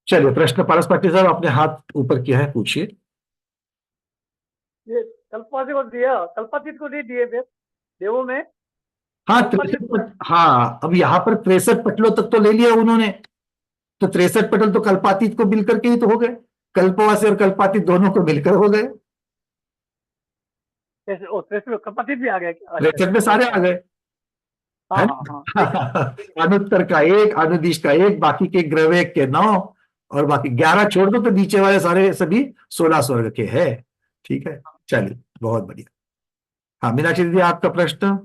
चलिए, प्रश्न पारस पाटिल साहब, आपने हाथ ऊपर किया है, पूछिए। ये कल्पातीत को दिया, कल्पातीत को नहीं दिए थे देवों में। हाँ, कल्पातीत 63 पट, हाँ, अब यहाँ पर 63 पटलों तक तो ले लिया उन्होंने। तो 63 पटल तो कल्पातीत को मिलकर के ही तो हो गए। कल्पवासी और कल्पातीत दोनों को मिलकर हो गए। कैसे? ओ, कल्पातीत भी आ गया क्या? अच्छा 63 अच्छा, में ओ सारे आ हाँ गए, है हाँ हाँ हाँ, ठीक है। ना? अनुत्तर का एक, अनुदिश का एक, बाकी के ग्रहवेग के 9, और बाकी 11 छोड़ दो तो नीचे वाले सारे सभी 16 स्वर्ग के हैं। ठीक है, चलिए, बहुत बढ़िया। हाँ, मीनाक्षी दीदी, आपका प्रश्न।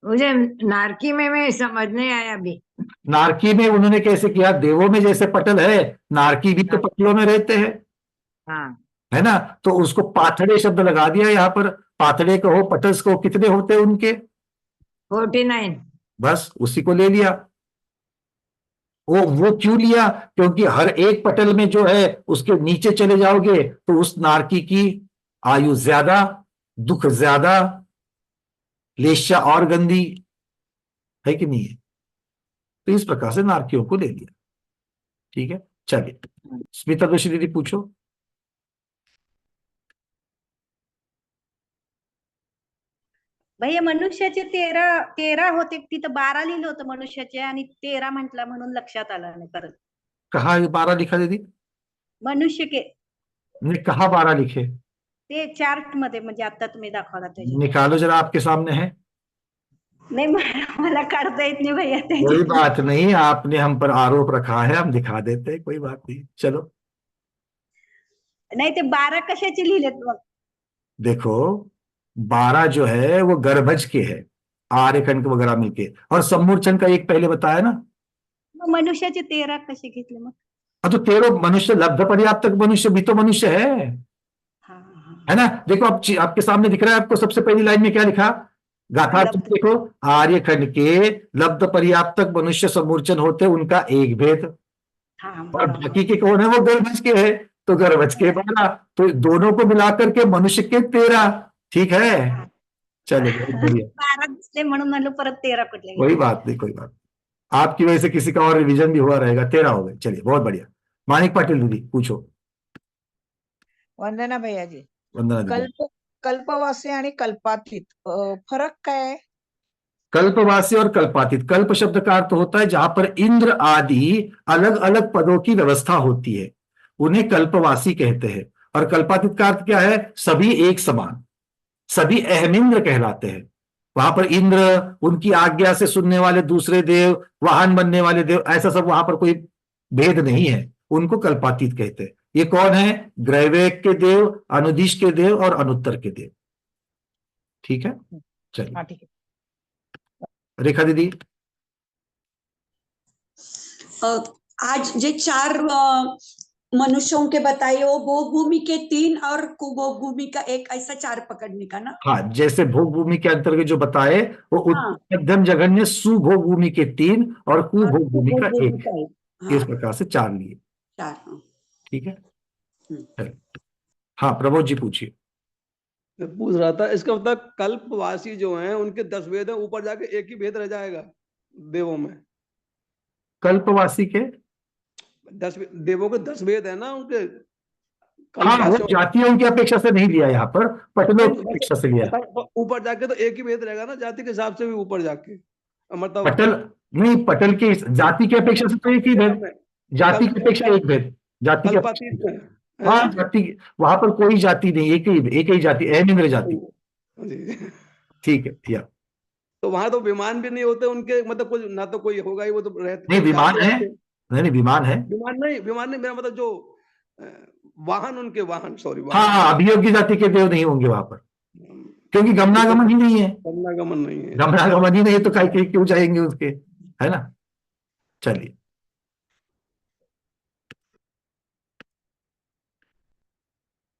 मुझे नारकी में मैं समझ नहीं आया अभी। नारकी में उन्होंने कैसे किया? देवों में जैसे पटल है, नारकी भी तो हाँ पटलों में रहते हैं, हाँ। है ना? तो उसको पाथड़े शब्द लगा दिया यहाँ पर। पाथड़े कहो, पटल्स कहो, कितने होते हैं उनके? 49। बस उसी को ले लिया। वो क्यों लिया? क्योंकि हर एक पटल में जो है उसके नीचे चले जाओगे तो उस नारकी की आयु ज्यादा, दुख ज्यादा, लेश्या और गंदी, है कि नहीं है? तो इस प्रकार से नारकियों को ले लिया। ठीक है, चलिए, स्मिता दोषी दीदी, पूछो। भैया मनुष्याचे 13 होते, तिथं 12 लिहिलं होतं मनुष्याचे, आणि 13 म्हटला म्हणून लक्षात आलं नाही परत. कहा 12 लिखा दीदी? मनुष्य के ने कहा 12 लिखे? ते चार्ट मध्ये, म्हणजे आता तुम्ही दाखवला त्याच्यात. निकालो जरा, आपके सामने है। नाही मला काढता येत नाही भैया कोई त्याच्यात. बात नहीं, आपने हम पर आरोप रखा है, हम दिखा देते हैं, कोई बात नहीं, चलो। नाही ते 12 कशाचे लिहिलेत मग? देखो, 12 जो है वो गर्भज के है, आर्यखंड वगैरह मिलके, और सम्मूर्छन का एक पहले बताया ना। मग मनुष्याचे 13 कसे घेतले मग? अब तो 13 मनुष्य, लब्ध पर्याप्त मनुष्य भी तो मनुष्य है हाँ हाँ है ना? देखो, आपके सामने दिख रहा है आपको, सबसे पहली लाइन में क्या लिखा? गाथा लब्ध। देखो, आर्यखंड के लब्ध पर्याप्तक मनुष्य सम्मूर्छन होते, उनका एक भेद, हाँ और बरोबर. बाकी के कौन है? वो गर्भज के है, तो गर्भज के 12, तो दोनों को मिलाकर के मनुष्य के 13। ठीक है, चलिए, बहुत बढ़िया। 12 दिसले म्हणून म्हणलं परत 13 कुठले कोई घेतले. बात नहीं, कोई बात नहीं। आपकी वजह से किसी का और रिवीजन भी हुआ रहेगा, 13 हो गए। चलिए, बहुत बढ़िया। मानिक पाटिल दीदी, पूछो। वंदना भैया जी, वंदना दीदी, कल्पवासी आणि कल्पातीत फरक काय आहे? कल्पवासी और कल्पातीत, कल्प शब्द का अर्थ होता है जहां पर इंद्र आदि अलग अलग पदों की व्यवस्था होती है, उन्हें कल्पवासी कहते हैं। और कल्पातीत का अर्थ क्या है? सभी एक समान, सभी अहमिंद्र कहलाते हैं। वहां पर इंद्र, उनकी आज्ञा से सुनने वाले दूसरे देव, वाहन बनने वाले देव, ऐसा सब वहां पर कोई भेद नहीं है, उनको कल्पातीत कहते हैं। ये कौन है? ग्रहवेग के देव, अनुदिश के देव और अनुत्तर के देव। ठीक है, चलिए, हाँ ठीक है. रेखा दीदी। आज जे 4 मनुष्यों के बताए, वो भोग भूमि के 3 और कुभोग भूमि का 1, ऐसा 4 पकड़ने का ना? हाँ, जैसे भोग भूमि के अंतर्गत जो बताए, वो हाँ, उत्तर मध्यम जघन्य सुभोग भूमि के 3 और और कुभोग भूमि का कुभोग भूमि 1, का 1. इस हाँ, प्रकार से 4 लिए। 4. हाँ. ठीक है, हम्म. चलिए। हाँ, प्रबोध जी, पूछिए। मैं पूछ रहा था, इसका मतलब कल्पवासी जो हैं उनके 10 वेद हैं, ऊपर जाके एक ही भेद रह जाएगा देवों में? कल्पवासी के 10 देवों के 10 वेद है ना उनके, हाँ, वो कल्पवासियों जातियों की अपेक्षा से नहीं लिया, यहाँ पर पटलों की नहीं, अपेक्षा से लिया। ऊपर जाके तो एक ही भेद रहेगा ना, जाति के हिसाब से भी ऊपर जाके, मतलब पटल नहीं, पटल की जाति की अपेक्षा से तो एक ही भेद, जाति की अपेक्षा एक भेद, जाति की कल्पातीत अपेक्षा। में है हाँ, ना? जाति, वहां पर कोई जाति नहीं, एक ही जाति, अहमिंद्र जाति। जी। ठीक है, या तो वहां तो विमान भी नहीं होते उनके, मतलब कुछ ना, तो कोई होगा ही, वो तो रहते नहीं, तो विमान साथ है, रहते। नहीं, विमान है। विमान नहीं, मेरा मतलब जो अ, वाहन, उनके वाहन, सॉरी, हाँ वाहन। हाँ, अभियोग्य जाति के देव नहीं होंगे वहां पर, क्योंकि गमनागमन ही नहीं है। गमनागमन नहीं है। गमनागमन ही नहीं है तो कहीं क्यों जाएंगे उसके, है ना? चलिए,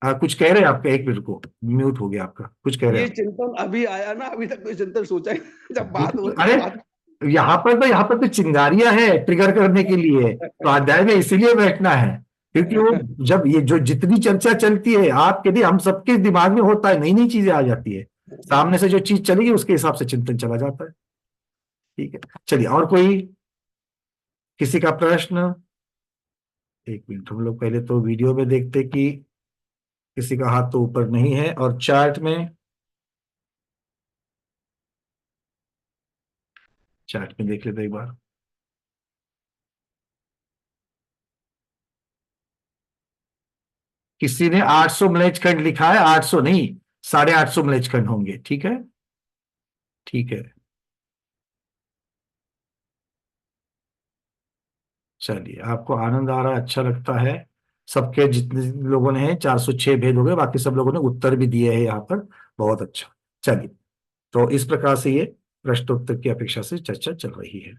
हाँ, कुछ कह रहे हैं आपका, एक मिनट को, म्यूट हो गया आपका, कुछ कह रहे ये हैं चिंतन अभी आया ना, अभी तक कोई चिंतन सोचा ही नहीं। जब बात हो अरे, यहाँ पर तो चिंगारियां है ट्रिगर करने के लिए, तो अध्याय में इसीलिए बैठना है, क्योंकि वो जब ये जो जितनी चर्चा चलती है आपके लिए, हम सबके दिमाग में होता है, नई नई चीजें आ जाती है, सामने से जो चीज चलेगी उसके हिसाब से चिंतन चला जाता है। ठीक है, चलिए, और कोई? किसी का प्रश्न? एक मिनट, हम लोग पहले तो वीडियो में देखते कि किसी का हाथ तो ऊपर नहीं है, और चार्ट में देख लेते एक बार। किसी ने 800 मलेच्छ लिखा है, 800 नहीं, 850 मलेच्छ होंगे। ठीक है, ठीक है, चलिए, आपको आनंद आ रहा है, अच्छा लगता है। सबके जितने लोगों ने हैं 406 भेद हो गए, बाकी सब लोगों ने उत्तर भी दिए हैं यहाँ पर। बहुत अच्छा। चलिए, तो इस प्रकार से ये प्रश्नोत्तर की अपेक्षा से चर्चा चल रही है।